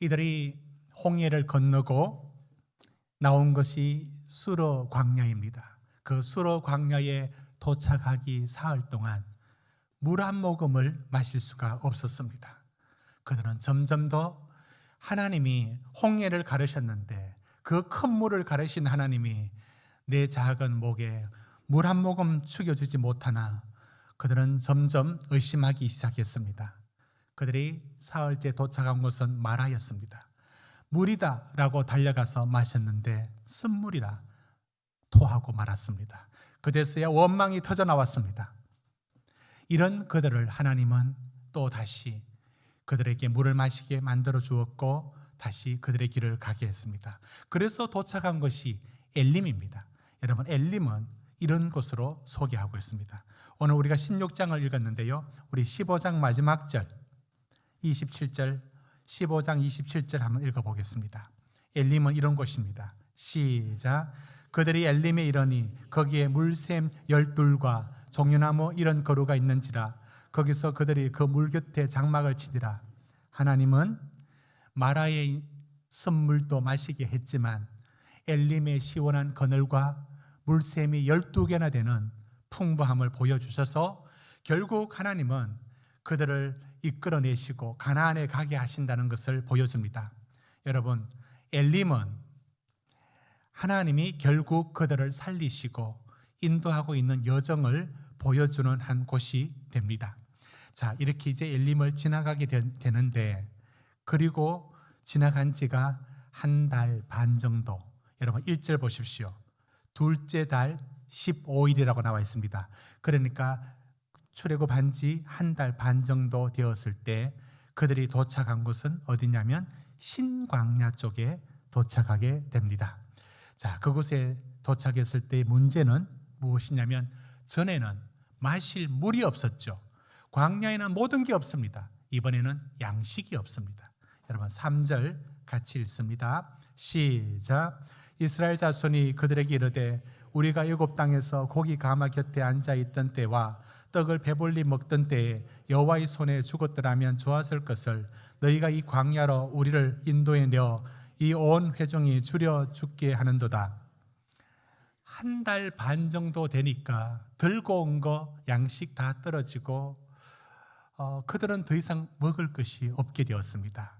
이들이 홍해를 건너고 나온 것이 수르 광야입니다. 그 수르 광야에 도착하기 사흘 동안 물 한 모금을 마실 수가 없었습니다. 그들은 점점 더 하나님이 홍해를 가르셨는데 그 큰 물을 가르신 하나님이 내 작은 목에 물 한 모금 죽여주지 못하나 그들은 점점 의심하기 시작했습니다. 그들이 사흘째 도착한 곳은 마라였습니다. 물이다 라고 달려가서 마셨는데 쓴물이라 토하고 말았습니다. 그제서야 원망이 터져 나왔습니다. 이런 그들을 하나님은 또 다시 그들에게 물을 마시게 만들어 주었고 다시 그들의 길을 가게 했습니다. 그래서 도착한 것이 엘림입니다. 여러분, 엘림은 이런 곳으로 소개하고 있습니다. 오늘 우리가 16장을 읽었는데요, 우리 15장 마지막 절 27절, 15장 27절 한번 읽어보겠습니다. 엘림은 이런 곳입니다. 시작. 그들이 엘림에 이르니 거기에 물샘 12과 종려나무 이런 거루가 있는지라 거기서 그들이 그 물 곁에 장막을 치니라. 하나님은 마라의 쓴물도 마시게 했지만 엘림의 시원한 그늘과 물샘이 12개나 되는 풍부함을 보여주셔서 결국 하나님은 그들을 이끌어내시고 가나안에 가게 하신다는 것을 보여줍니다. 여러분, 엘림은 하나님이 결국 그들을 살리시고 인도하고 있는 여정을 보여주는 한 곳이 됩니다. 자, 이렇게 이제 엘림을 지나가게 되는데, 그리고 지나간 지가 한 달 반 정도. 여러분 1절 보십시오. 둘째 달 15일이라고 나와 있습니다. 그러니까 출애굽한 지 한 달 반 정도 되었을 때 그들이 도착한 곳은 어디냐면 신광야 쪽에 도착하게 됩니다. 자, 그곳에 도착했을 때의 문제는 무엇이냐면 전에는 마실 물이 없었죠. 광야에는 모든 게 없습니다. 이번에는 양식이 없습니다. 여러분 3절 같이 읽습니다. 시작. 이스라엘 자손이 그들에게 이르되 우리가 애굽 땅에서 고기 가마 곁에 앉아 있던 때와 떡을 배불리 먹던 때에 여호와의 손에 죽었더라면 좋았을 것을 너희가 이 광야로 우리를 인도해 내어 이 온 회중이 줄여 죽게 하는도다. 한 달 반 정도 되니까 들고 온 거 양식 다 떨어지고 그들은 더 이상 먹을 것이 없게 되었습니다.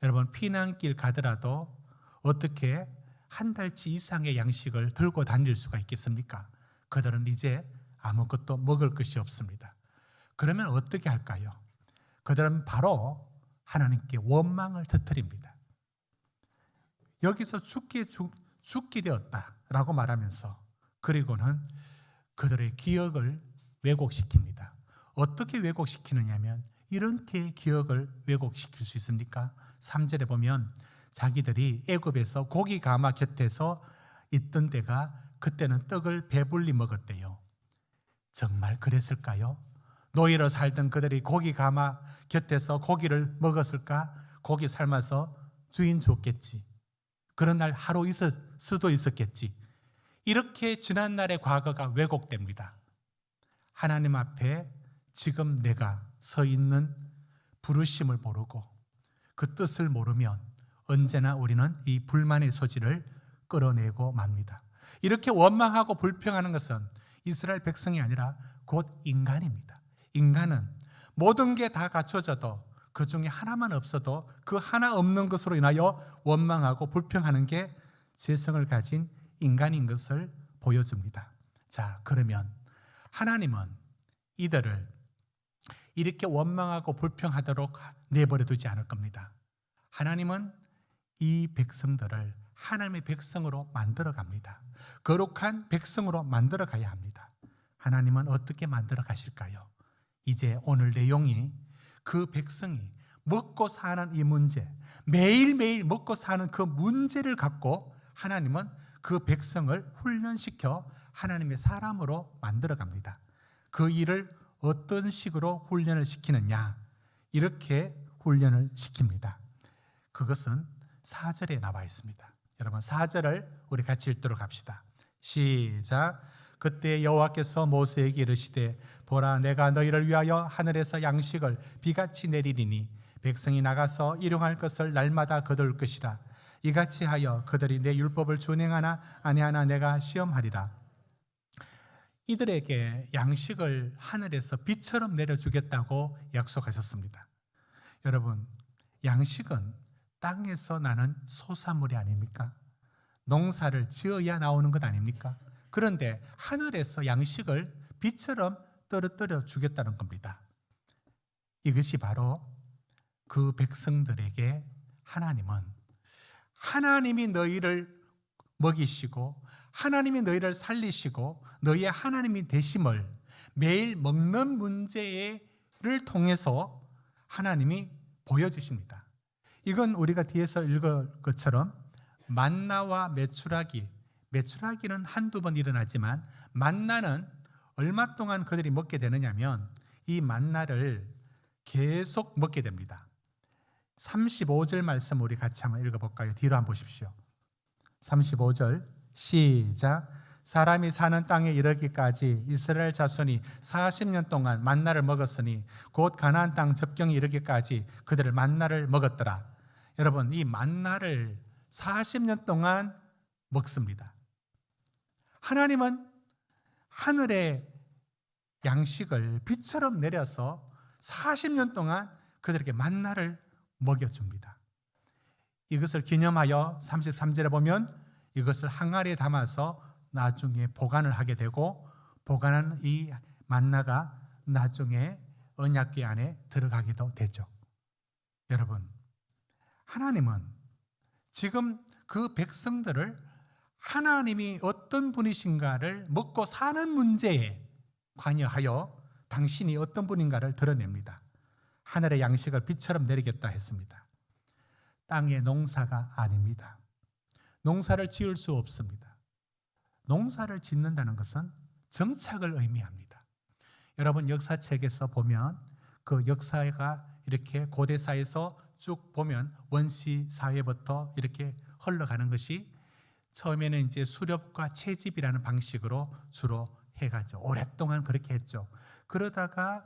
여러분, 피난길 가더라도 어떻게 한 달치 이상의 양식을 들고 다닐 수가 있겠습니까? 그들은 이제 아무것도 먹을 것이 없습니다. 그러면 어떻게 할까요? 그들은 바로 하나님께 원망을 터뜨립니다. 여기서 죽게 되었다라고 말하면서, 그리고는 그들의 기억을 왜곡시킵니다. 어떻게 왜곡시키느냐면 이렇게 기억을 왜곡시킬 수 있습니까? 3절에 보면 자기들이 애굽에서 고기 가마 곁에서 있던 때가 그때는 떡을 배불리 먹었대요. 정말 그랬을까요? 노예로 살던 그들이 고기 가마 곁에서 고기를 먹었을까? 고기 삶아서 주인 줬겠지. 그런 날 하루 있을 수도 있었겠지. 이렇게 지난날의 과거가 왜곡됩니다. 하나님 앞에 지금 내가 서 있는 부르심을 모르고 그 뜻을 모르면 언제나 우리는 이 불만의 소지를 끌어내고 맙니다. 이렇게 원망하고 불평하는 것은 이스라엘 백성이 아니라 곧 인간입니다. 인간은 모든 게 다 갖춰져도 그 중에 하나만 없어도 그 하나 없는 것으로 인하여 원망하고 불평하는 게 죄성을 가진 인간인 것을 보여줍니다. 자, 그러면 하나님은 이들을 이렇게 원망하고 불평하도록 내버려 두지 않을 겁니다. 하나님은 이 백성들을 하나님의 백성으로 만들어 갑니다. 거룩한 백성으로 만들어 가야 합니다. 하나님은 어떻게 만들어 가실까요? 이제 오늘 내용이 그 백성이 먹고 사는 이 문제, 매일매일 먹고 사는 그 문제를 갖고 하나님은 그 백성을 훈련시켜 하나님의 사람으로 만들어 갑니다. 그 일을 어떤 식으로 훈련을 시키느냐, 이렇게 훈련을 시킵니다. 그것은 4절에 나와 있습니다. 여러분 4절을 우리 같이 읽도록 합시다. 시작. 그때 여호와께서 모세에게 이르시되 보라, 내가 너희를 위하여 하늘에서 양식을 비같이 내리리니 백성이 나가서 일용할 것을 날마다 거둘 것이라. 이같이 하여 그들이 내 율법을 준행하나 아니하나 내가 시험하리라. 이들에게 양식을 하늘에서 비처럼 내려주겠다고 약속하셨습니다. 여러분, 양식은 땅에서 나는 소산물이 아닙니까? 농사를 지어야 나오는 것 아닙니까? 그런데 하늘에서 양식을 비처럼 떨어뜨려 주겠다는 겁니다. 이것이 바로 그 백성들에게 하나님이 너희를 먹이시고 하나님이 너희를 살리시고 너희의 하나님이 되심을 매일 먹는 문제를 통해서 하나님이 보여주십니다. 이건 우리가 뒤에서 읽을 것처럼 만나와 메추라기는 한두 번 일어나지만 만나는 얼마 동안 그들이 먹게 되느냐면 이 만나를 계속 먹게 됩니다. 35절 말씀 우리 같이 한번 읽어볼까요? 뒤로 한번 보십시오. 35절 시작. 사람이 사는 땅에 이르기까지 이스라엘 자손이 40년 동안 만나를 먹었으니 곧 가나안 땅 접경에 이르기까지 그들을 만나를 먹었더라. 여러분, 이 만나를 40년 동안 먹습니다. 하나님은 하늘의 양식을 비처럼 내려서 40년 동안 그들에게 만나를 먹여줍니다. 이것을 기념하여 33절에 보면 이것을 항아리에 담아서 나중에 보관을 하게 되고 보관한 이 만나가 나중에 언약궤 안에 들어가기도 되죠. 여러분, 하나님은 지금 그 백성들을 하나님이 어떤 분이신가를 먹고 사는 문제에 관여하여 당신이 어떤 분인가를 드러냅니다. 하늘의 양식을 비처럼 내리겠다 했습니다. 땅의 농사가 아닙니다. 농사를 지을 수 없습니다. 농사를 짓는다는 것은 정착을 의미합니다. 여러분, 역사책에서 보면 그 역사가 이렇게 고대사에서 쭉 보면 원시 사회부터 이렇게 흘러가는 것이 처음에는 이제 수렵과 채집이라는 방식으로 주로 해가죠. 오랫동안 그렇게 했죠. 그러다가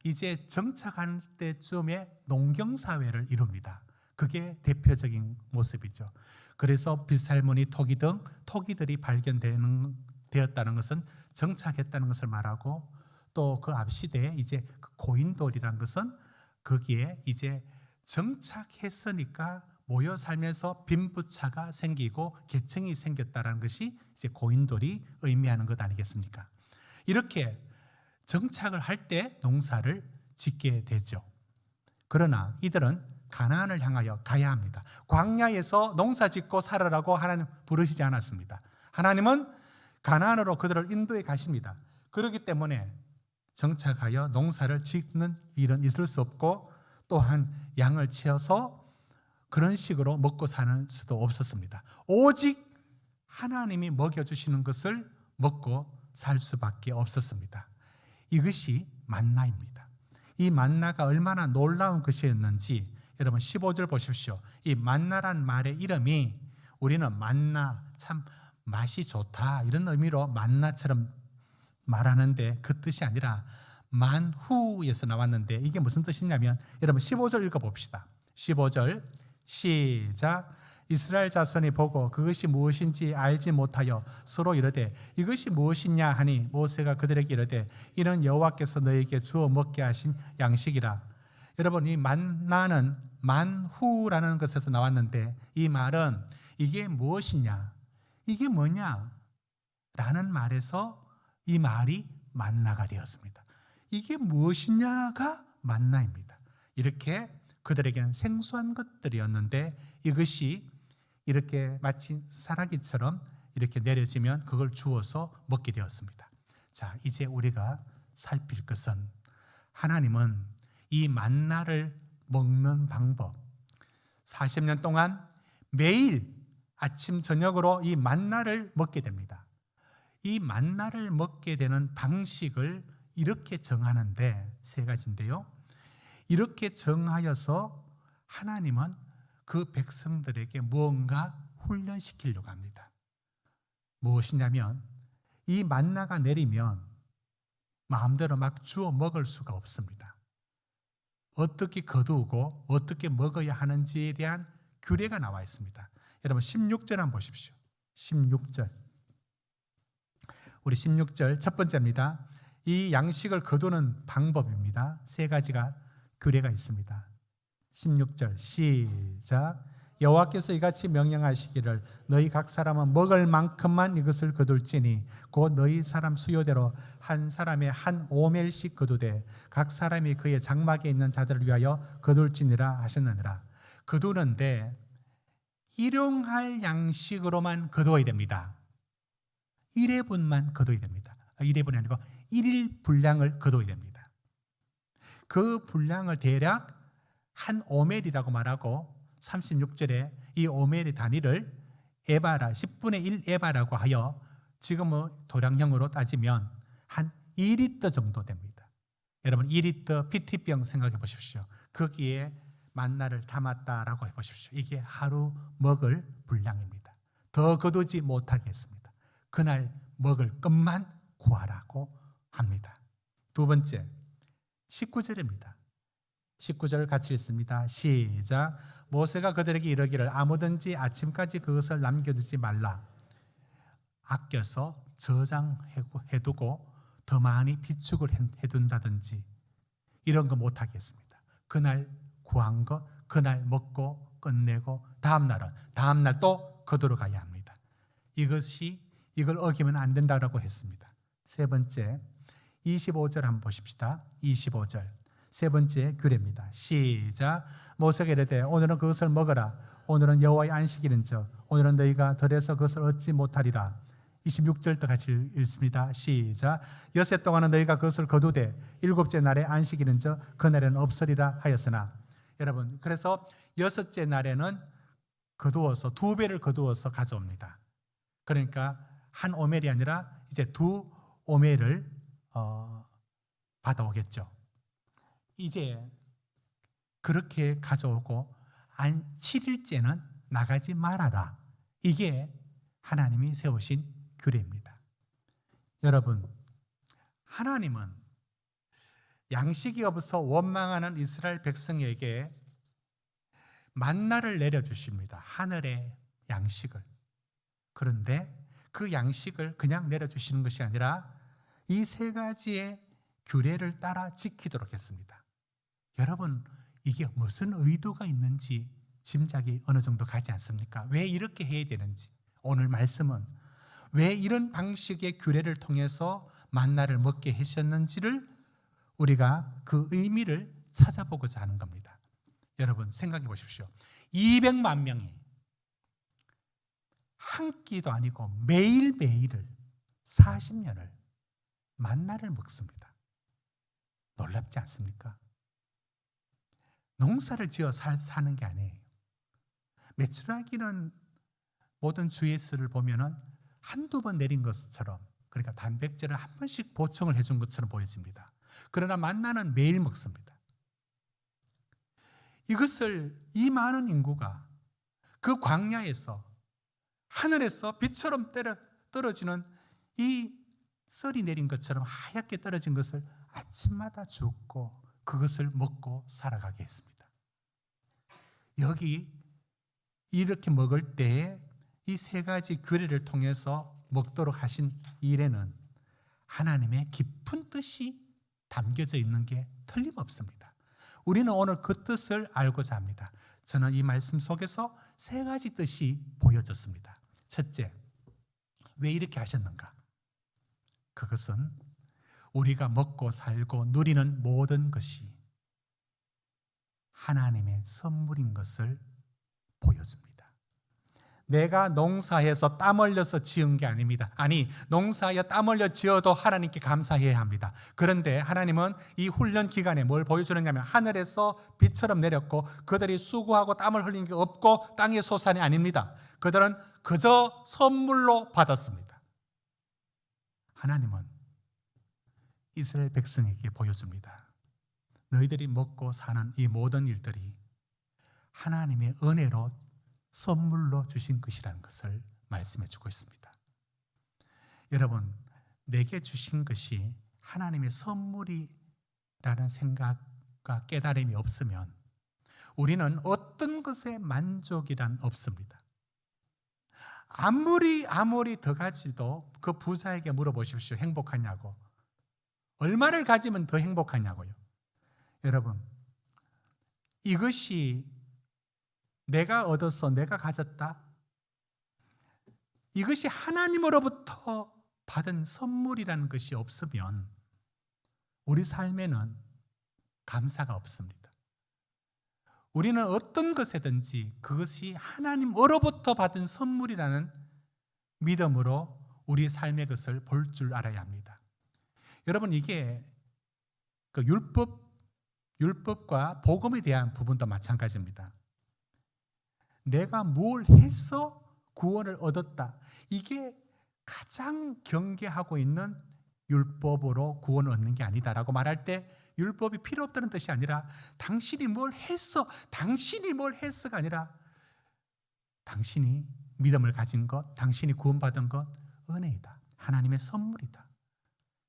이제 정착할 때쯤에 농경사회를 이룹니다. 그게 대표적인 모습이죠. 그래서 빗살무늬 토기 등 토기들이 발견되었다는 것은 정착했다는 것을 말하고 또 그 앞 시대에 이제 고인돌이라는 것은 거기에 이제 정착했으니까 모여 살면서 빈부차가 생기고 계층이 생겼다는 것이 이제 고인돌이 의미하는 것 아니겠습니까? 이렇게 정착을 할 때 농사를 짓게 되죠. 그러나 이들은 가나안을 향하여 가야 합니다. 광야에서 농사 짓고 살아라고 하나님 부르시지 않았습니다. 하나님은 가나안으로 그들을 인도해 가십니다. 그렇기 때문에 정착하여 농사를 짓는 일은 있을 수 없고 또한 양을 치어서 그런 식으로 먹고 사는 수도 없었습니다. 오직 하나님이 먹여주시는 것을 먹고 살 수밖에 없었습니다. 이것이 만나입니다. 이 만나가 얼마나 놀라운 것이었는지 여러분 15절 보십시오. 이 만나란 말의 이름이 우리는 만나 참 맛이 좋다 이런 의미로 만나처럼 말하는데 그 뜻이 아니라 만후에서 나왔는데 이게 무슨 뜻이냐면 여러분 15절 읽어봅시다. 15절 시작. 이스라엘 자손이 보고 그것이 무엇인지 알지 못하여 서로 이르되 이것이 무엇이냐 하니 모세가 그들에게 이르되 이는 여호와께서 너에게 주어 먹게 하신 양식이라. 여러분, 이 만나는 만후라는 것에서 나왔는데 이 말은 이게 무엇이냐, 이게 뭐냐 라는 말에서 이 말이 만나가 되었습니다. 이게 무엇이냐가 만나입니다. 이렇게 그들에게는 생소한 것들이었는데 이것이 이렇게 마치 사라기처럼 이렇게 내려지면 그걸 주워서 먹게 되었습니다. 자, 이제 우리가 살필 것은 하나님은 이 만나를 먹는 방법, 40년 동안 매일 아침 저녁으로 이 만나를 먹게 됩니다. 이 만나를 먹게 되는 방식을 이렇게 정하는데 세 가지인데요. 이렇게 정하여서 하나님은 그 백성들에게 무언가 훈련시키려고 합니다. 무엇이냐면 이 만나가 내리면 마음대로 막 주워 먹을 수가 없습니다. 어떻게 거두고 어떻게 먹어야 하는지에 대한 규례가 나와 있습니다. 여러분 16절 한번 보십시오. 16절. 우리 16절 첫 번째입니다. 이 양식을 거두는 방법입니다. 세 가지가 규례가 있습니다. 16절 시작. 여호와께서 이같이 명령하시기를 너희 각 사람은 먹을 만큼만 이것을 거둘지니 곧 너희 사람 수요대로 한 사람의 한 오멜씩 거두되 각 사람이 그의 장막에 있는 자들을 위하여 거둘지니라 하셨느니라. 거두는데 일용할 양식으로만 거두어야 됩니다. 1회분만 거둬야 됩니다. 1회분이 아니고 1일 분량을 거둬야 됩니다. 그 분량을 대략 한 오멜이라고 말하고 36절에 이 오멜의 단위를 에바라 10분의 1 에바라고 하여 지금의 도량형으로 따지면 한 2리터 정도 됩니다. 여러분 2리터 PT병 생각해 보십시오. 거기에 만나를 담았다라고 해보십시오. 이게 하루 먹을 분량입니다. 더 거두지 못하게 했습니다. 그날 먹을 것만 구하라고 합니다. 두 번째 19절입니다. 19절 같이 읽습니다. 시작. 모세가 그들에게 이르기를 아무든지 그것을 남겨두지 말라. 아껴서 저장해두고 더 많이 비축을 해둔다든지 이런 거 못하게 했습니다. 그날 구한 거 그날 먹고 끝내고 다음날 또 거두러 가야 합니다. 이걸 어기면 안 된다고 했습니다. 세 번째 25절 한번 보십시다. 25절 세 번째 규례입니다. 시작. 모세가 이르되 오늘은 그것을 먹어라. 오늘은 여호와의 안식일인즉 오늘은 너희가 덜해서 그것을 얻지 못하리라. 26절도 같이 읽습니다. 시작. 엿새 동안은 너희가 그것을 거두되 일곱째 날에 안식일인즉 그날에는 없으리라 하였으나. 여러분 그래서 여섯째 날에는 거두어서 2배를 거두어서 가져옵니다. 그러니까 한 오멜이 아니라 이제 2오멜을 받아오겠죠. 이제 그렇게 가져오고 7일째는 나가지 말아라. 이게 하나님이 세우신 규례입니다. 여러분, 하나님은 양식이 없어 원망하는 이스라엘 백성에게 만나를 내려주십니다. 하늘의 양식을. 그런데 그 양식을 그냥 내려주시는 것이 아니라 이 세 가지의 규례를 따라 지키도록 했습니다. 여러분, 이게 무슨 의도가 있는지 짐작이 어느 정도 가지 않습니까? 왜 이렇게 해야 되는지, 오늘 말씀은 왜 이런 방식의 규례를 통해서 만나를 먹게 하셨는지를 우리가 그 의미를 찾아보고자 하는 겁니다. 여러분 생각해 보십시오. 200만 명이 한 끼도 아니고 매일매일을 40년을 만나를 먹습니다. 놀랍지 않습니까? 농사를 지어 사는 게 아니에요. 메추라기는 모든 주예수를 보면은 한두 번 내린 것처럼, 그러니까 단백질을 한 번씩 보충을 해준 것처럼 보여집니다. 그러나 만나는 매일 먹습니다. 이것을 이 많은 인구가 그 광야에서 하늘에서 빛처럼 떨어지는 이 썰이 내린 것처럼 하얗게 떨어진 것을 아침마다 줍고 그것을 먹고 살아가게 했습니다. 여기 이렇게 먹을 때에 이 세 가지 규례를 통해서 먹도록 하신 일에는 하나님의 깊은 뜻이 담겨져 있는 게 틀림없습니다. 우리는 오늘 그 뜻을 알고자 합니다. 저는 이 말씀 속에서 세 가지 뜻이 보여졌습니다. 첫째, 왜 이렇게 하셨는가? 그것은 우리가 먹고 살고 누리는 모든 것이 하나님의 선물인 것을 보여줍니다. 내가 농사해서 땀 흘려서 지은 게 아닙니다. 아니, 농사하여 땀 흘려 지어도 하나님께 감사해야 합니다. 그런데 하나님은 이 훈련 기간에 뭘 보여주느냐면 하늘에서 빛처럼 내렸고 그들이 수고하고 땀을 흘린 게 없고 땅의 소산이 아닙니다. 그들은 그저 선물로 받았습니다. 하나님은 이스라엘 백성에게 보여줍니다. 너희들이 먹고 사는 이 모든 일들이 하나님의 은혜로 선물로 주신 것이라는 것을 말씀해 주고 있습니다. 여러분, 내게 주신 것이 하나님의 선물이라는 생각 만족과 깨달음이 없으면 우리는 어떤 것에 만족이란 없습니다. 아무리 더 가지도 그 부자에게 물어보십시오. 행복하냐고. 얼마를 가지면 더 행복하냐고요. 여러분, 이것이 내가 얻었어, 내가 가졌다, 이것이 하나님으로부터 받은 선물이라는 것이 없으면 우리 삶에는 감사가 없습니다. 우리는 어떤 것이든지 그것이 하나님으로부터 받은 선물이라는 믿음으로 우리 삶의 것을 볼 줄 알아야 합니다. 여러분, 이게 그 율법과 복음에 대한 부분도 마찬가지입니다. 내가 뭘 해서 구원을 얻었다, 이게 가장 경계하고 있는 율법으로 구원을 얻는 게 아니다라고 말할 때 율법이 필요 없다는 뜻이 아니라 당신이 뭘 했어가 아니라 당신이 믿음을 가진 것, 당신이 구원받은 것 은혜이다, 하나님의 선물이다.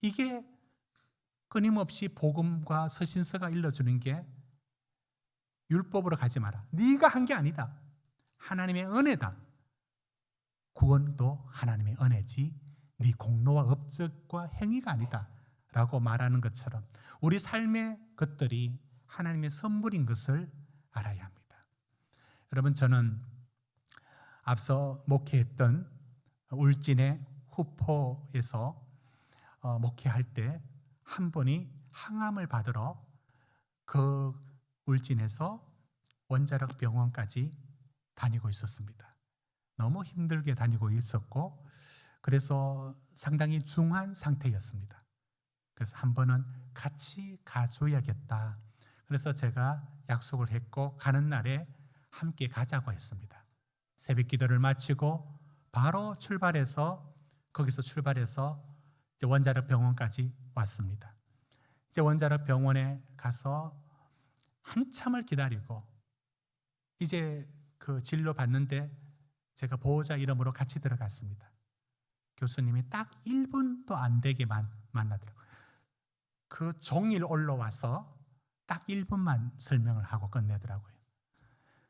이게 끊임없이 복음과 서신서가 일러주는 게 율법으로 가지 마라, 네가 한 게 아니다, 하나님의 은혜다, 구원도 하나님의 은혜지 네 공로와 업적과 행위가 아니다 라고 말하는 것처럼 우리 삶의 것들이 하나님의 선물인 것을 알아야 합니다. 여러분, 저는 앞서 목회했던 울진의 후포에서 목회할 때 한 분이 항암을 받으러 그 울진에서 원자력 병원까지 다니고 있었습니다. 너무 힘들게 다니고 있었고 그래서 상당히 중한 상태였습니다. 그래서 한 번은 같이 가줘야겠다. 그래서 제가 약속을 했고 가는 날에 함께 가자고 했습니다. 새벽 기도를 마치고 바로 거기서 출발해서 이제 원자력 병원까지 왔습니다. 이제 원자력 병원에 가서 한참을 기다리고 이제 그 진료 받는데 제가 보호자 이름으로 같이 들어갔습니다. 교수님이 딱 1분도 안 되게 만나더라고요. 그 종일 올라와서 딱 1분만 설명을 하고 끝내더라고요.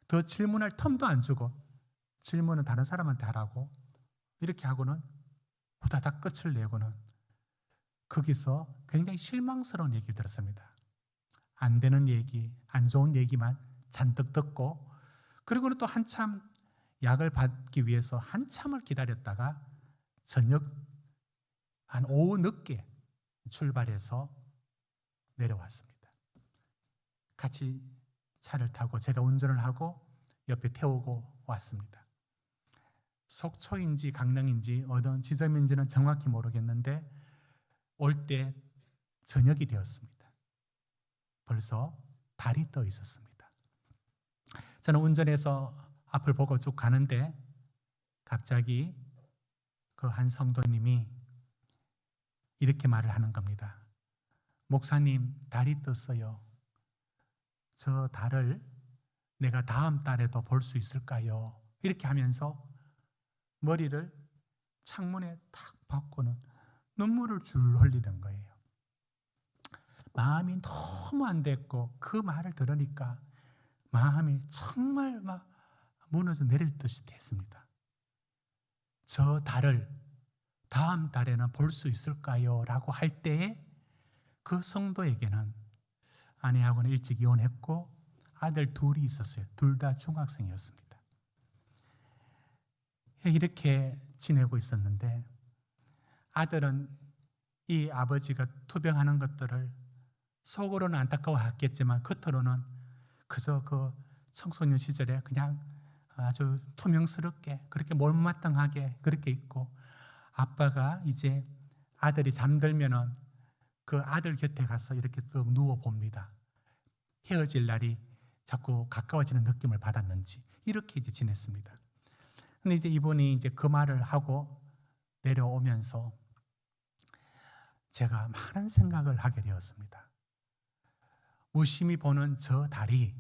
더 질문할 텀도 안 주고 질문은 다른 사람한테 하라고 이렇게 하고는 후다닥 끝을 내고는 거기서 굉장히 실망스러운 얘기를 들었습니다. 안 되는 얘기, 안 좋은 얘기만 잔뜩 듣고 그리고는 또 한참 약을 받기 위해서 한참을 기다렸다가 저녁 한 오후 늦게 출발해서 내려왔습니다. 같이 차를 타고 제가 운전을 하고 옆에 태우고 왔습니다. 속초인지 강릉인지 어떤 지점인지는 정확히 모르겠는데 올 때 저녁이 되었습니다. 벌써 달이 떠 있었습니다. 저는 운전해서 앞을 보고 쭉 가는데 갑자기 그 한 성도님이 이렇게 말을 하는 겁니다. 목사님, 달이 떴어요. 저 달을 내가 다음 달에도 볼 수 있을까요? 이렇게 하면서 머리를 창문에 탁 박고는 눈물을 줄 흘리던 거예요. 마음이 너무 안 됐고 그 말을 들으니까 마음이 정말 막 무너져 내릴 듯이 됐습니다. 저 달을 다음 달에는 볼 수 있을까요? 라고 할 때에 그 성도에게는 아내하고는 일찍 이혼했고 아들 둘이 있었어요. 둘 다 중학생이었습니다. 이렇게 지내고 있었는데 아들은 이 아버지가 투병하는 것들을 속으로는 안타까워했겠지만 겉으로는 그저 그 청소년 시절에 그냥 아주 투명스럽게 그렇게 몰마땅하게 그렇게 있고 아빠가 이제 아들이 잠들면은 그 아들 곁에 가서 이렇게 또 누워 봅니다. 헤어질 날이 자꾸 가까워지는 느낌을 받았는지 이렇게 이제 지냈습니다. 근데 이제 이분이 이제 그 말을 하고 내려오면서 제가 많은 생각을 하게 되었습니다. 무심히 보는 저 달이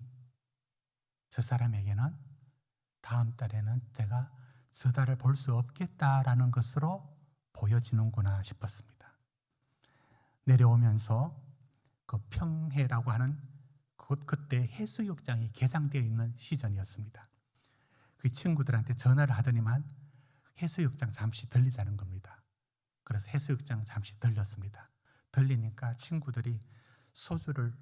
저 사람에게는 다음 달에는 내가 저 달을 볼 수 없겠다라는 것으로 보여지는구나 싶었습니다. 내려오면서 그 평해라고 하는 그때 해수욕장이 개장되어 있는 시즌이었습니다. 그 친구들한테 전화를 하더니만 해수욕장 잠시 들리자는 겁니다. 그래서 해수욕장 잠시 들렸습니다. 들리니까 친구들이 소주를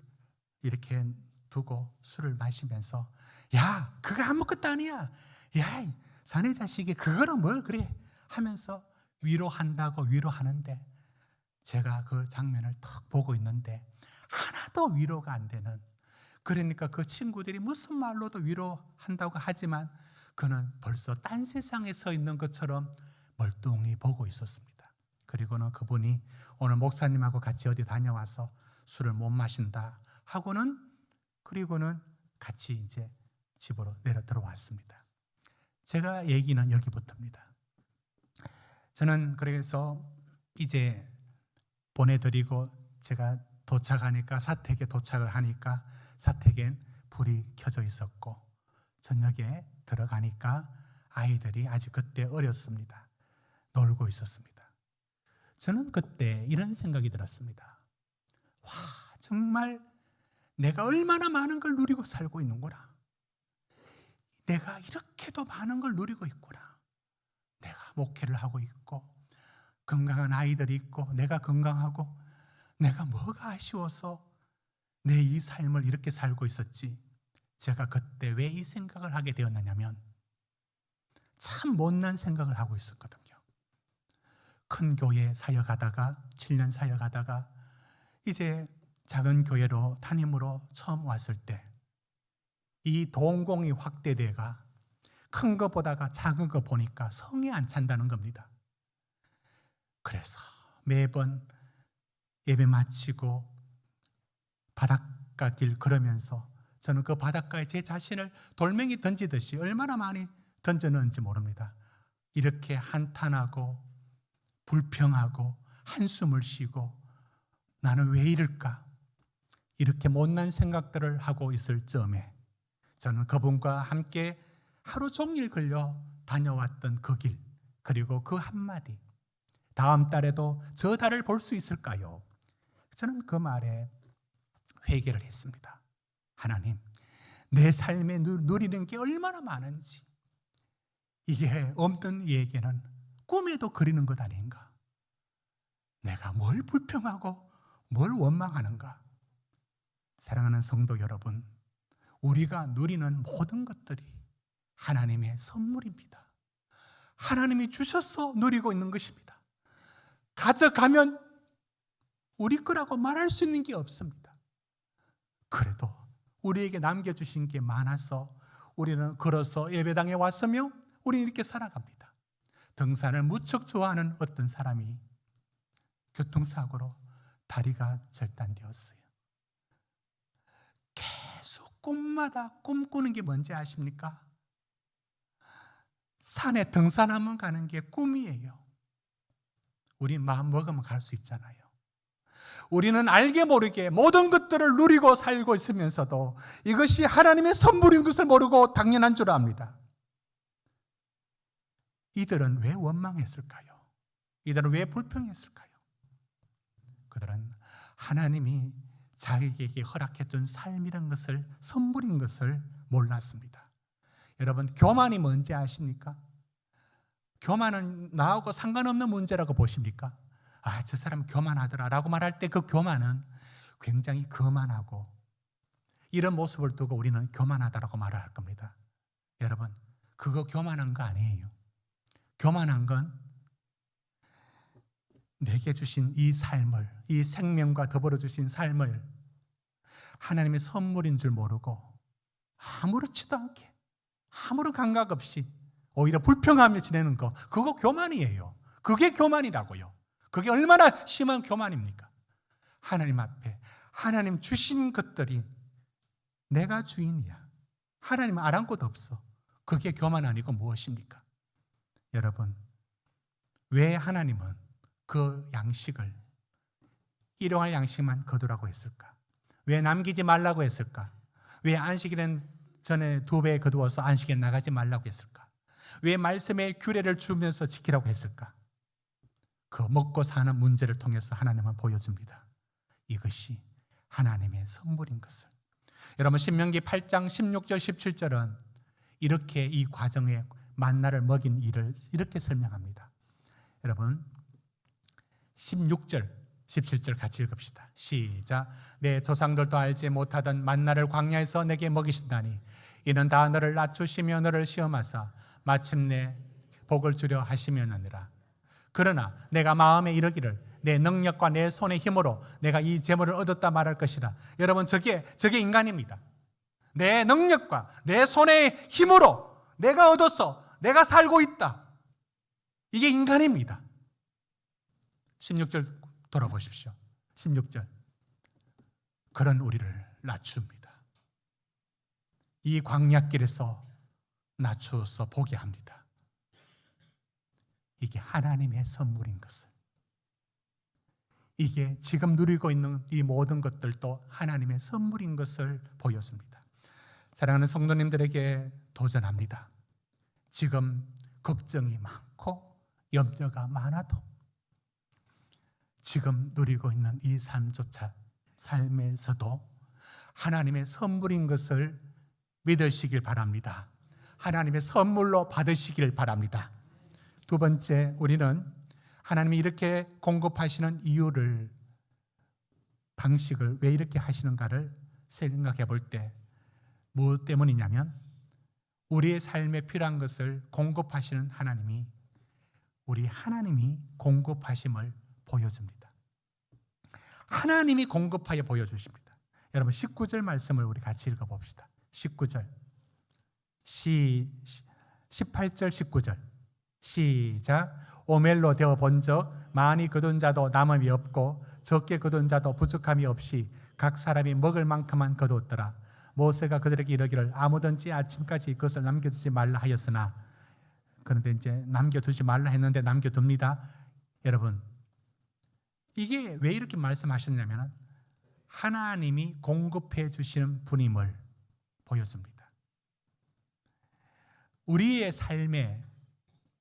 이렇게 두고 술을 마시면서 야, 그거 아무것도 아니야. 야, 자네 자식이 그거는 뭘 그래 하면서 위로한다고 위로하는데 제가 그 장면을 탁 보고 있는데 하나도 위로가 안 되는, 그러니까 그 친구들이 무슨 말로도 위로한다고 하지만 그는 벌써 딴 세상에 서 있는 것처럼 멀뚱히 보고 있었습니다. 그리고는 그분이 오늘 목사님하고 같이 어디 다녀와서 술을 못 마신다 하고는, 그리고는 같이 이제 집으로 내려 들어왔습니다. 제가 얘기는 여기부터입니다. 저는 그래서 이제 보내드리고 제가 도착하니까, 사택에 도착을 하니까 사택엔 불이 켜져 있었고 저녁에 들어가니까 아이들이 아직 그때 어렸습니다. 놀고 있었습니다. 저는 그때 이런 생각이 들었습니다. 와, 정말 내가 얼마나 많은 걸 누리고 살고 있는구나. 내가 이렇게도 많은 걸 누리고 있구나. 내가 목회를 하고 있고 건강한 아이들이 있고 내가 건강하고 내가 뭐가 아쉬워서 내 이 삶을 이렇게 살고 있었지. 제가 그때 왜 이 생각을 하게 되었느냐면 참 못난 생각을 하고 있었거든요. 큰 교회 사역하다가 7년 사역하다가 이제 작은 교회로 담임으로 처음 왔을 때 이 동공이 확대돼가 큰 거 보다가 작은 거 보니까 성에 안 찬다는 겁니다. 그래서 매번 예배 마치고 바닷가 길 걸으면서 저는 그 바닷가에 제 자신을 돌멩이 던지듯이 얼마나 많이 던졌는지 모릅니다. 이렇게 한탄하고 불평하고 한숨을 쉬고 나는 왜 이럴까? 이렇게 못난 생각들을 하고 있을 즈음에 저는 그분과 함께 하루 종일 걸려 다녀왔던 그 길, 그리고 그 한마디, 다음 달에도 저 달을 볼 수 있을까요? 저는 그 말에 회개를 했습니다. 하나님, 내 삶에 누리는 게 얼마나 많은지, 이게 없는 이에게는 꿈에도 그리는 것 아닌가? 내가 뭘 불평하고 뭘 원망하는가? 사랑하는 성도 여러분, 우리가 누리는 모든 것들이 하나님의 선물입니다. 하나님이 주셔서 누리고 있는 것입니다. 가져가면 우리 거라고 말할 수 있는 게 없습니다. 그래도 우리에게 남겨주신 게 많아서 우리는 걸어서 예배당에 왔으며 우리는 이렇게 살아갑니다. 등산을 무척 좋아하는 어떤 사람이 교통사고로 다리가 절단되었어요. 계속 꿈마다 꿈꾸는 게 뭔지 아십니까? 산에 등산하면 가는 게 꿈이에요. 우리 마음 먹으면 갈 수 있잖아요. 우리는 알게 모르게 모든 것들을 누리고 살고 있으면서도 이것이 하나님의 선물인 것을 모르고 당연한 줄 압니다. 이들은 왜 원망했을까요? 이들은 왜 불평했을까요? 그들은 하나님이 자기에게 허락해 준 삶이란 것을, 선물인 것을 몰랐습니다. 여러분, 교만이 뭔지 아십니까? 교만은 나하고 상관없는 문제라고 보십니까? 아, 저 사람 교만하더라 라고 말할 때 그 교만은 굉장히 거만하고 이런 모습을 두고 우리는 교만하다라고 말을 할 겁니다. 여러분, 그거 교만한 거 아니에요. 교만한 건 내게 주신 이 삶을, 이 생명과 더불어 주신 삶을 하나님의 선물인 줄 모르고 아무렇지도 않게 아무런 감각 없이 오히려 불평하며 지내는 거, 그거 교만이에요. 그게 교만이라고요. 그게 얼마나 심한 교만입니까? 하나님 앞에 하나님 주신 것들이 내가 주인이야. 하나님은 아랑곳 없어. 그게 교만 아니고 무엇입니까? 여러분, 왜 하나님은 그 양식을, 일용할 양식만 거두라고 했을까? 왜 남기지 말라고 했을까? 왜 안식일엔 전에 2배 거두어서 안식에 나가지 말라고 했을까? 왜 말씀의 규례를 주면서 지키라고 했을까? 그 먹고 사는 문제를 통해서 하나님은 보여줍니다. 이것이 하나님의 선물인 것을. 여러분 신명기 8장 16절 17절은 이렇게 이 과정에 만나를 먹인 일을 이렇게 설명합니다. 여러분 16절 17절 같이 읽읍시다. 시작. 내 조상들도 알지 못하던 만나를 광야에서 내게 먹이신다니 이는 다 너를 낮추시며 너를 시험하사 마침내 복을 주려 하시면느니라. 그러나 내가 마음에 이르기를 내 능력과 내 손의 힘으로 내가 이 재물을 얻었다 말할 것이다. 여러분 저게 인간입니다. 내 능력과 내 손의 힘으로 내가 얻었어. 내가 살고 있다. 이게 인간입니다. 16절 돌아보십시오. 16절. 그런 우리를 낮춥니다. 이 광야길에서 낮추어서 보게 합니다. 이게 하나님의 선물인 것을. 이게 지금 누리고 있는 이 모든 것들도 하나님의 선물인 것을 보여줍니다. 사랑하는 성도님들에게 도전합니다. 지금 걱정이 많고 염려가 많아도 지금 누리고 있는 이 삶에서도 하나님의 선물인 것을 믿으시길 바랍니다. 하나님의 선물로 받으시길 바랍니다. 두 번째, 우리는 하나님이 이렇게 공급하시는 이유를, 방식을 왜 이렇게 하시는가를 생각해 볼 때 무엇 때문이냐면 우리의 삶에 필요한 것을 공급하시는 하나님이 공급하심을 보여줍니다. 하나님이 공급하여 보여주십니다. 여러분 19절 말씀을 우리 같이 읽어봅시다. 19절 18절 19절 시작. 오멜로 되어 본즉 많이 거둔 자도 남음이 없고 적게 거둔 자도 부족함이 없이 각 사람이 먹을 만큼만 거두었더라. 모세가 그들에게 이르기를 아무든지 아침까지 그것을 남겨두지 말라 하였으나, 그런데 이제 남겨두지 말라 했는데 남겨둡니다. 여러분 이게 왜 이렇게 말씀하셨냐면 하나님이 공급해 주시는 분임을 보여줍니다. 우리의 삶에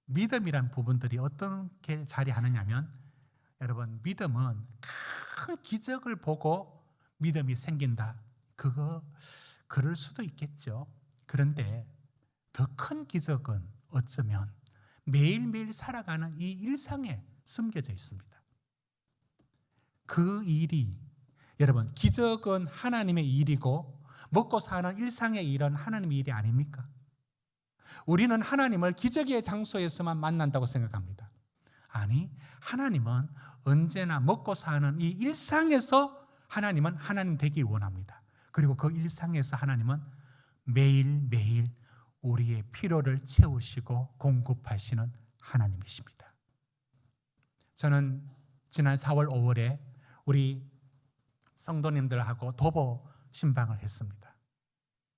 믿음이란 부분들이 어떻게 자리하느냐면, 여러분 믿음은 큰 기적을 보고 믿음이 생긴다. 그럴 수도 있겠죠. 그런데 더 큰 기적은 어쩌면 매일매일 살아가는 이 일상에 숨겨져 있습니다. 그 일이, 여러분 기적은 하나님의 일이고 먹고 사는 일상의 일은 하나님의 일이 아닙니까? 우리는 하나님을 기적의 장소에서만 만난다고 생각합니다. 아니, 하나님은 언제나 먹고 사는 이 일상에서 하나님은 하나님 되길 원합니다. 그리고 그 일상에서 하나님은 매일매일 우리의 필요를 채우시고 공급하시는 하나님이십니다. 저는 지난 4월 5월에 우리 성도님들하고 도보 신방을 했습니다.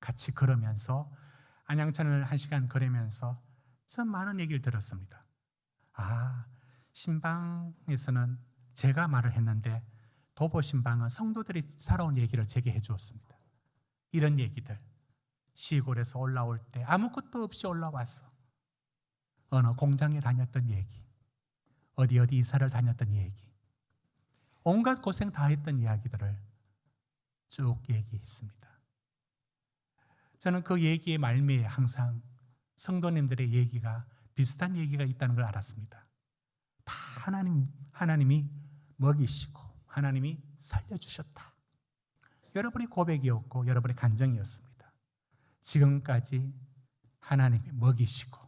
같이 걸으면서 안양천을 1시간 걸으면서 참 많은 얘기를 들었습니다. 신방에서는 제가 말을 했는데 도보 신방은 성도들이 살아온 얘기를 제게 해주었습니다. 이런 얘기들, 시골에서 올라올 때 아무것도 없이 올라와서 어느 공장에 다녔던 얘기, 어디 이사를 다녔던 얘기, 온갖 고생 다 했던 이야기들을 쭉 얘기했습니다. 저는 그 얘기의 말미에 항상 성도님들의 얘기가 비슷한 얘기가 있다는 걸 알았습니다. 다 하나님이 먹이시고 하나님이 살려주셨다. 여러분의 고백이었고 여러분의 간증이었습니다. 지금까지 하나님이 먹이시고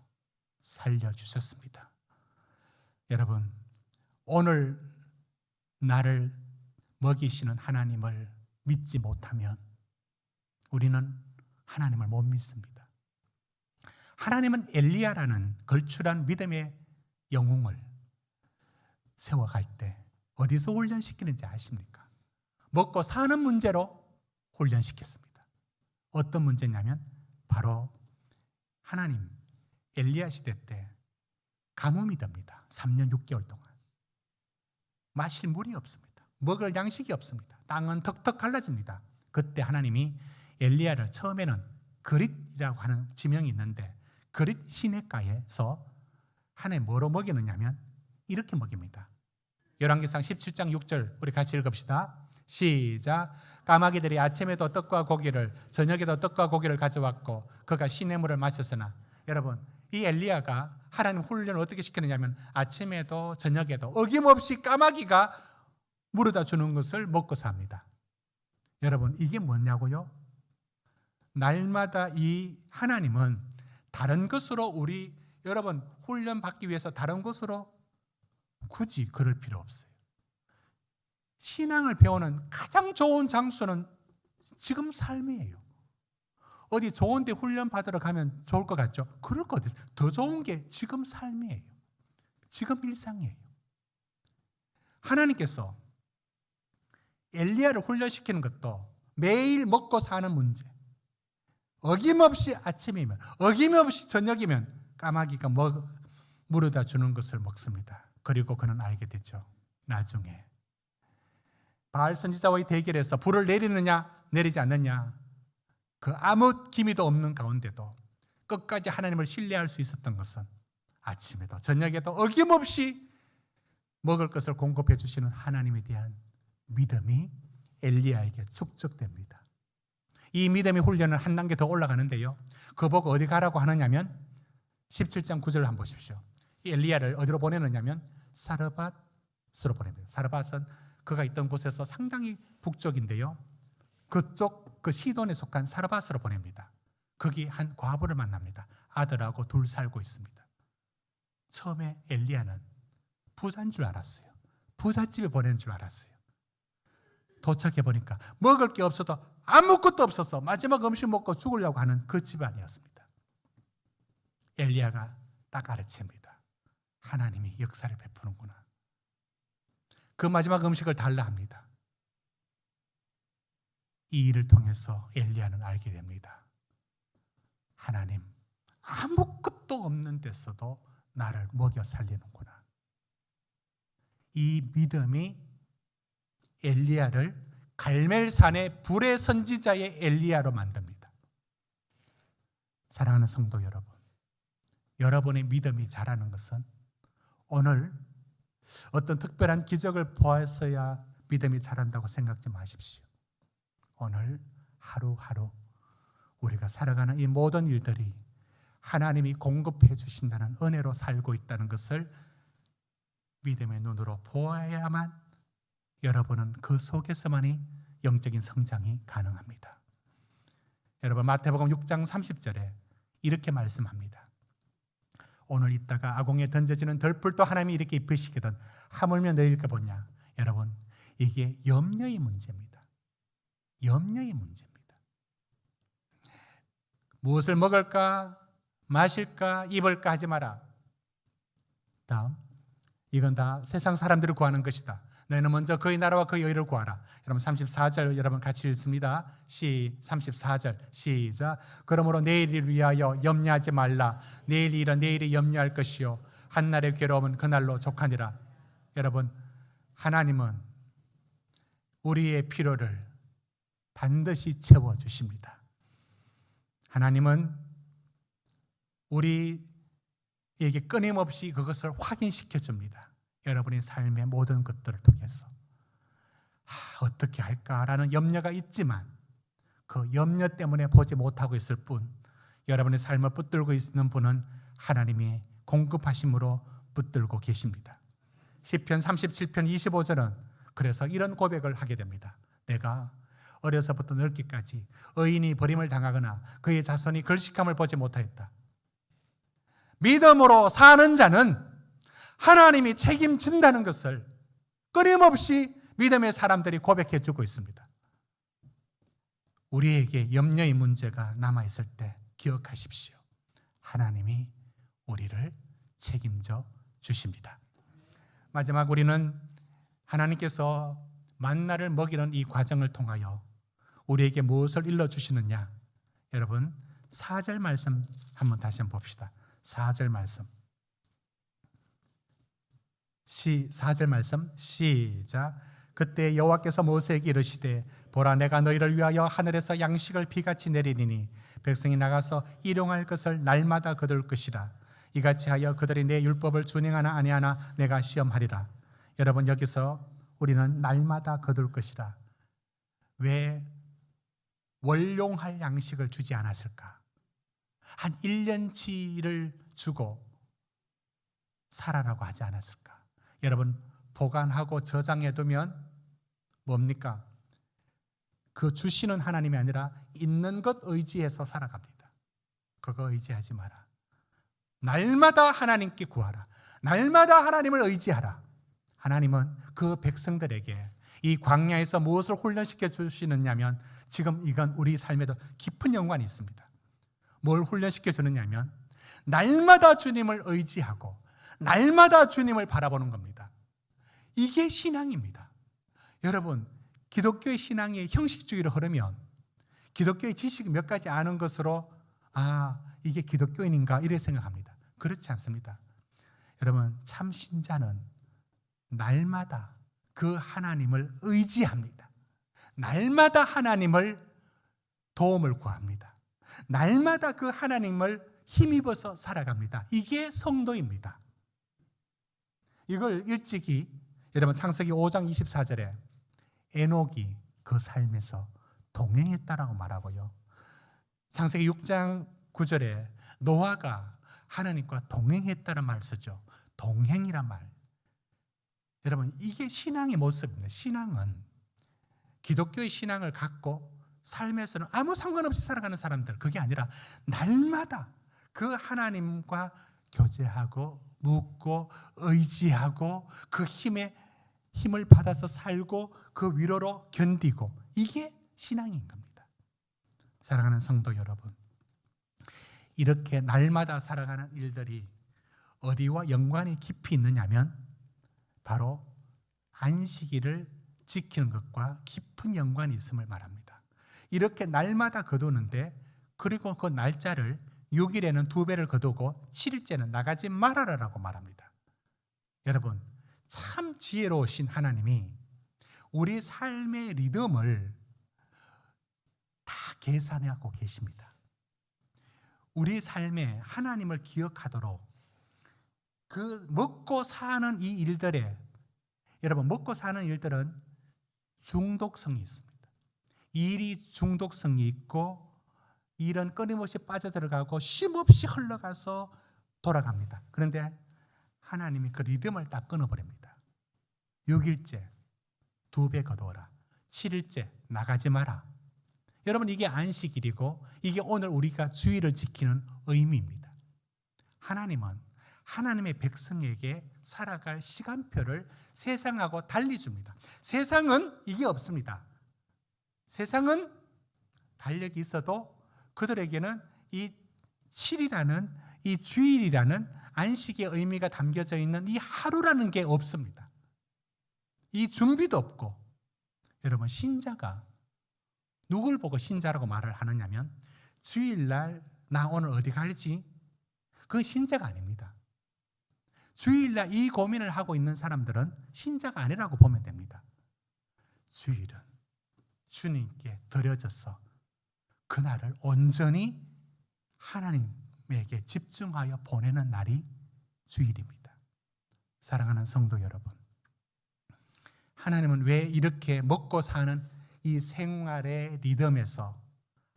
살려주셨습니다. 여러분, 오늘 나를 먹이시는 하나님을 믿지 못하면 우리는 하나님을 못 믿습니다. 하나님은 엘리야라는 걸출한 믿음의 영웅을 세워갈 때 어디서 훈련시키는지 아십니까? 먹고 사는 문제로 훈련시켰습니다. 어떤 문제냐면 바로 하나님 엘리야 시대 때 가뭄이 됩니다. 3년 6개월 동안 마실 물이 없습니다. 먹을 양식이 없습니다. 땅은 턱턱 갈라집니다. 그때 하나님이 엘리야를 처음에는 그릿이라고 하는 지명이 있는데 그릿 시내가에서 하나님 뭐로 먹이느냐면 이렇게 먹입니다. 열왕기상 17장 6절 우리 같이 읽읍시다. 시작. 까마귀들이 아침에도 떡과 고기를, 저녁에도 떡과 고기를 가져왔고 그가 시냇물을 마셨으나, 여러분, 이 엘리야가 하나님 훈련을 어떻게 시키느냐면 아침에도 저녁에도 어김없이 까마귀가 물어다 주는 것을 먹고 삽니다. 여러분, 이게 뭐냐고요? 날마다 이 하나님은 다른 것으로 여러분 훈련 받기 위해서 다른 것으로 굳이 그럴 필요 없어요. 신앙을 배우는 가장 좋은 장소는 지금 삶이에요. 어디 좋은 데 훈련 받으러 가면 좋을 것 같죠? 그럴 것 같아요. 더 좋은 게 지금 삶이에요. 지금 일상이에요. 하나님께서 엘리야를 훈련시키는 것도 매일 먹고 사는 문제. 어김없이 아침이면, 어김없이 저녁이면 까마귀가 물어다 주는 것을 먹습니다. 그리고 그는 알게 되죠. 나중에 바알 선지자와의 대결에서 불을 내리느냐 내리지 않느냐, 그 아무 기미도 없는 가운데도 끝까지 하나님을 신뢰할 수 있었던 것은 아침에도 저녁에도 어김없이 먹을 것을 공급해 주시는 하나님에 대한 믿음이 엘리야에게 축적됩니다. 이 믿음의 훈련은 한 단계 더 올라가는데요, 그 보고 어디 가라고 하느냐면 17장 9절을 한번 보십시오. 이 엘리야를 어디로 보내느냐면 사르밧으로 보냅니다. 사르밧은 그가 있던 곳에서 상당히 북쪽인데요, 그쪽 그 시돈에 속한 사르밧으로 보냅니다. 거기 한 과부를 만납니다. 아들하고 둘 살고 있습니다. 처음에 엘리야는 부자인 줄 알았어요. 부잣집에 보내는 줄 알았어요. 도착해 보니까 먹을 게 없어도 아무것도 없어서 마지막 음식 먹고 죽으려고 하는 그 집안이었습니다. 엘리야가 딱 가르칩니다. 하나님이 역사를 베푸는구나. 그 마지막 음식을 달라 합니다. 이 일을 통해서 엘리야는 알게 됩니다. 하나님, 아무것도 없는 데서도 나를 먹여 살리는구나. 이 믿음이 엘리야를 갈멜산의 불의 선지자의 엘리야로 만듭니다. 사랑하는 성도 여러분, 여러분의 믿음이 자라는 것은 오늘 어떤 특별한 기적을 보았어야 믿음이 자란다고 생각지 마십시오. 오늘 하루하루 우리가 살아가는 이 모든 일들이 하나님이 공급해 주신다는 은혜로 살고 있다는 것을 믿음의 눈으로 보아야만 여러분은 그 속에서만이 영적인 성장이 가능합니다. 여러분, 마태복음 6장 30절에 이렇게 말씀합니다. 오늘 있다가 아공에 던져지는 덜불도 하나님이 이렇게 입히시거든 하물며 너희가 보냐. 여러분, 이게 염려의 문제입니다. 염려의 문제입니다. 무엇을 먹을까, 마실까, 입을까 하지 마라. 다음, 이건 다 세상 사람들을 구하는 것이다. 너희는 먼저 그의 나라와 그의 의를 구하라. 여러분 34절 여러분 같이 읽습니다. 34절 시작. 그러므로 내일을 위하여 염려하지 말라. 내일 일은 내일이 염려할 것이요 한날의 괴로움은 그날로 족하니라. 여러분, 하나님은 우리의 필요를 반드시 채워주십니다. 하나님은 우리에게 끊임없이 그것을 확인시켜 줍니다. 여러분의 삶의 모든 것들을 통해서 어떻게 할까라는 염려가 있지만 그 염려 때문에 보지 못하고 있을 뿐, 여러분의 삶을 붙들고 있는 분은 하나님이 공급하심으로 붙들고 계십니다. 시편 37편 25절은 그래서 이런 고백을 하게 됩니다. 내가 어려서부터 늙기까지 의인이 버림을 당하거나 그의 자손이 걸식함을 보지 못하였다. 믿음으로 사는 자는 하나님이 책임진다는 것을 끊임없이 믿음의 사람들이 고백해 주고 있습니다. 우리에게 염려의 문제가 남아있을 때 기억하십시오. 하나님이 우리를 책임져 주십니다. 마지막 우리는 하나님께서 만나를 먹이는 이 과정을 통하여 우리에게 무엇을 일러주시느냐. 여러분 4절 말씀 한번 다시 한번 봅시다. 4절 말씀 4절 말씀 시작. 그때 여호와께서 모세에게 이르시되 보라, 내가 너희를 위하여 하늘에서 양식을 비같이 내리리니 백성이 나가서 일용할 것을 날마다 거둘 것이라. 이같이 하여 그들이 내 율법을 준행하나 아니하나 내가 시험하리라. 여러분, 여기서 우리는 날마다 거둘 것이라. 왜 월용할 양식을 주지 않았을까? 한 1년치를 주고 살아라고 하지 않았을까? 여러분, 보관하고 저장해두면 뭡니까? 그 주시는 하나님이 아니라 있는 것 의지해서 살아갑니다. 그거 의지하지 마라. 날마다 하나님께 구하라. 날마다 하나님을 의지하라. 하나님은 그 백성들에게 이 광야에서 무엇을 훈련시켜 주시느냐면, 지금 이건 우리 삶에도 깊은 연관이 있습니다. 뭘 훈련시켜 주느냐면 날마다 주님을 의지하고 날마다 주님을 바라보는 겁니다. 이게 신앙입니다. 여러분, 기독교의 신앙이 형식주의로 흐르면 기독교의 지식 몇 가지 아는 것으로 이게 기독교인인가 이렇게 생각합니다. 그렇지 않습니다. 여러분, 참 신자는 날마다 그 하나님을 의지합니다. 날마다 하나님을 도움을 구합니다. 날마다 그 하나님을 힘입어서 살아갑니다. 이게 성도입니다. 이걸 일찍이 여러분 창세기 5장 24절에 에녹이 그 삶에서 동행했다라고 말하고요. 창세기 6장 9절에 노아가 하나님과 동행했다는 말 쓰죠. 동행이란 말. 여러분, 이게 신앙의 모습입니다. 신앙은 기독교의 신앙을 갖고 삶에서는 아무 상관없이 살아가는 사람들, 그게 아니라 날마다 그 하나님과 교제하고 묻고 의지하고 그 힘을 받아서 살고 그 위로로 견디고, 이게 신앙인 겁니다. 사랑하는 성도 여러분, 이렇게 날마다 살아가는 일들이 어디와 연관이 깊이 있느냐면 바로 안식일을 지키는 것과 깊은 연관이 있음을 말합니다. 이렇게 날마다 거두는데, 그리고 그 날짜를 6일에는 2배를 거두고 7일째는 나가지 말아라라고 말합니다. 여러분, 참 지혜로우신 하나님이 우리 삶의 리듬을 다 계산하고 계십니다. 우리 삶에 하나님을 기억하도록 그 먹고 사는 이 일들에, 여러분, 먹고 사는 일들은 중독성이 있습니다. 일이 중독성이 있고 일은 끊임없이 빠져들어가고 쉼없이 흘러가서 돌아갑니다. 그런데 하나님이 그 리듬을 딱 끊어버립니다. 6일째 2배 거두어라. 7일째 나가지 마라. 여러분, 이게 안식일이고 이게 오늘 우리가 주일을 지키는 의미입니다. 하나님은 하나님의 백성에게 살아갈 시간표를 세상하고 달리 줍니다. 세상은 이게 없습니다. 세상은 달력이 있어도 그들에게는 이 7이라는 이 주일이라는 안식의 의미가 담겨져 있는 이 하루라는 게 없습니다. 이 준비도 없고, 여러분, 신자가 누굴 보고 신자라고 말을 하느냐면 주일날 나 오늘 어디 갈지, 그건 신자가 아닙니다. 주일날 이 고민을 하고 있는 사람들은 신자가 아니라고 보면 됩니다. 주일은 주님께 드려져서 그날을 온전히 하나님에게 집중하여 보내는 날이 주일입니다. 사랑하는 성도 여러분, 하나님은 왜 이렇게 먹고 사는 이 생활의 리듬에서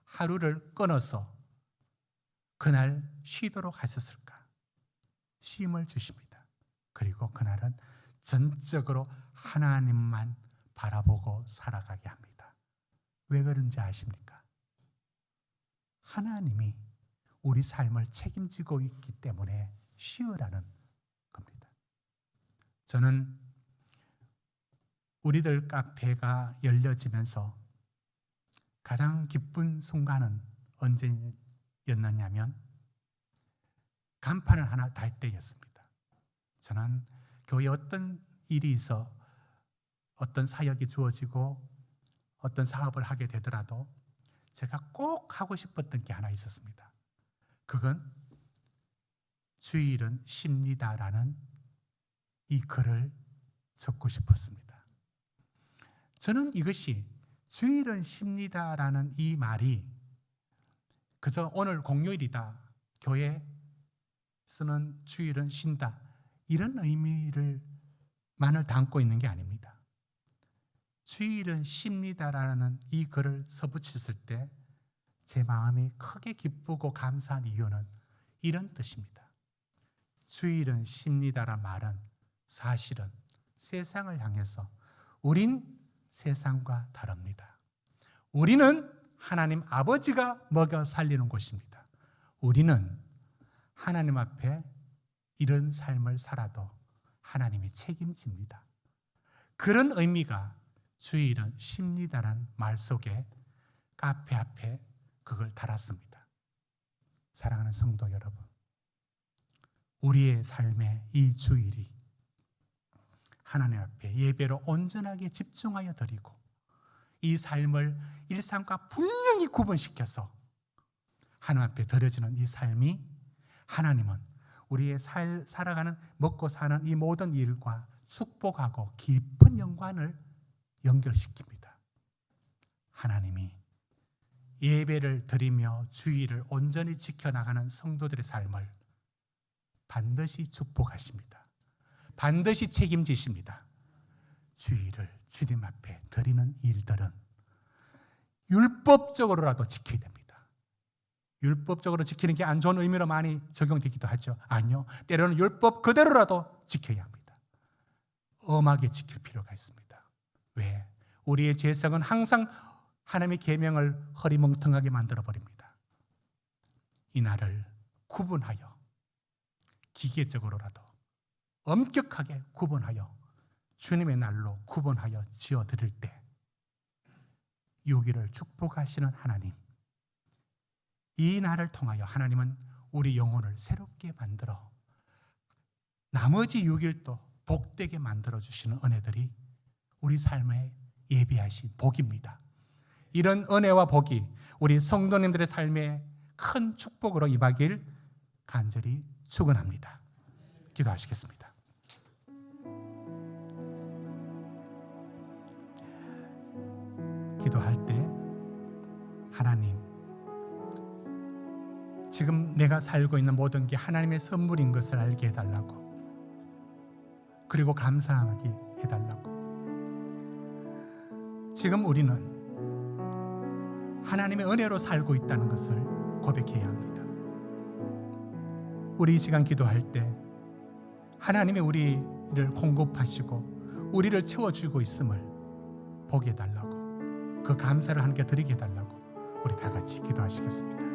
하루를 끊어서 그날 쉬도록 하셨을까? 쉼을 주십니다. 그리고 그날은 전적으로 하나님만 바라보고 살아가게 합니다. 왜 그런지 아십니까? 하나님이 우리 삶을 책임지고 있기 때문에 쉬으라는 겁니다. 저는 우리들 카페가 열려지면서 가장 기쁜 순간은 언제였느냐면 간판을 하나 달 때였습니다. 저는 교회에 어떤 일이 있어 어떤 사역이 주어지고 어떤 사업을 하게 되더라도 제가 꼭 하고 싶었던 게 하나 있었습니다. 그건 주일은 쉽니다라는 이 글을 적고 싶었습니다. 저는 이것이 주일은 쉽니다라는 이 말이 그저 오늘 공휴일이다, 교회 쓰는 주일은 쉰다, 이런 의미를 만을 담고 있는 게 아닙니다. 주일은 쉽니다라는 이 글을 써붙였을 때 제 마음이 크게 기쁘고 감사한 이유는 이런 뜻입니다. 주일은 쉽니다란 말은 사실은 세상을 향해서 우린 세상과 다릅니다. 우리는 하나님 아버지가 먹여 살리는 곳입니다. 우리는 하나님 앞에 이런 삶을 살아도 하나님이 책임집니다. 그런 의미가 주일은 쉽니다란 말 속에 카페 앞에 그걸 달았습니다. 사랑하는 성도 여러분, 우리의 삶의 이 주일이 하나님 앞에 예배로 온전하게 집중하여 드리고 이 삶을 일상과 분명히 구분시켜서 하나님 앞에 드려지는 이 삶이 하나님은 우리의 살아가는 먹고 사는 이 모든 일과 축복하고 깊은 연관을 연결시킵니다. 하나님이 예배를 드리며 주일을 온전히 지켜나가는 성도들의 삶을 반드시 축복하십니다. 반드시 책임지십니다. 주일을 주님 앞에 드리는 일들은 율법적으로라도 지켜야 됩니다. 율법적으로 지키는 게 안 좋은 의미로 많이 적용되기도 하죠. 아니요, 때로는 율법 그대로라도 지켜야 합니다. 엄하게 지킬 필요가 있습니다. 왜? 우리의 죄성은 항상 하나님의 계명을 허리멍텅하게 만들어버립니다. 이 날을 구분하여 기계적으로라도 엄격하게 구분하여 주님의 날로 구분하여 지어드릴 때 여기를 축복하시는 하나님, 이 날을 통하여 하나님은 우리 영혼을 새롭게 만들어 나머지 6일도 복되게 만들어주시는 은혜들이 우리 삶에 예비하신 복입니다. 이런 은혜와 복이 우리 성도님들의 삶에 큰 축복으로 임하길 간절히 축원합니다. 기도하시겠습니다. 기도할 때 하나님, 지금 내가 살고 있는 모든 게 하나님의 선물인 것을 알게 해달라고, 그리고 감사하게 해달라고. 지금 우리는 하나님의 은혜로 살고 있다는 것을 고백해야 합니다. 우리 이 시간 기도할 때 하나님의 우리를 공급하시고 우리를 채워주고 있음을 보게 해달라고, 그 감사를 하나님께 드리게 해달라고 우리 다 같이 기도하시겠습니다.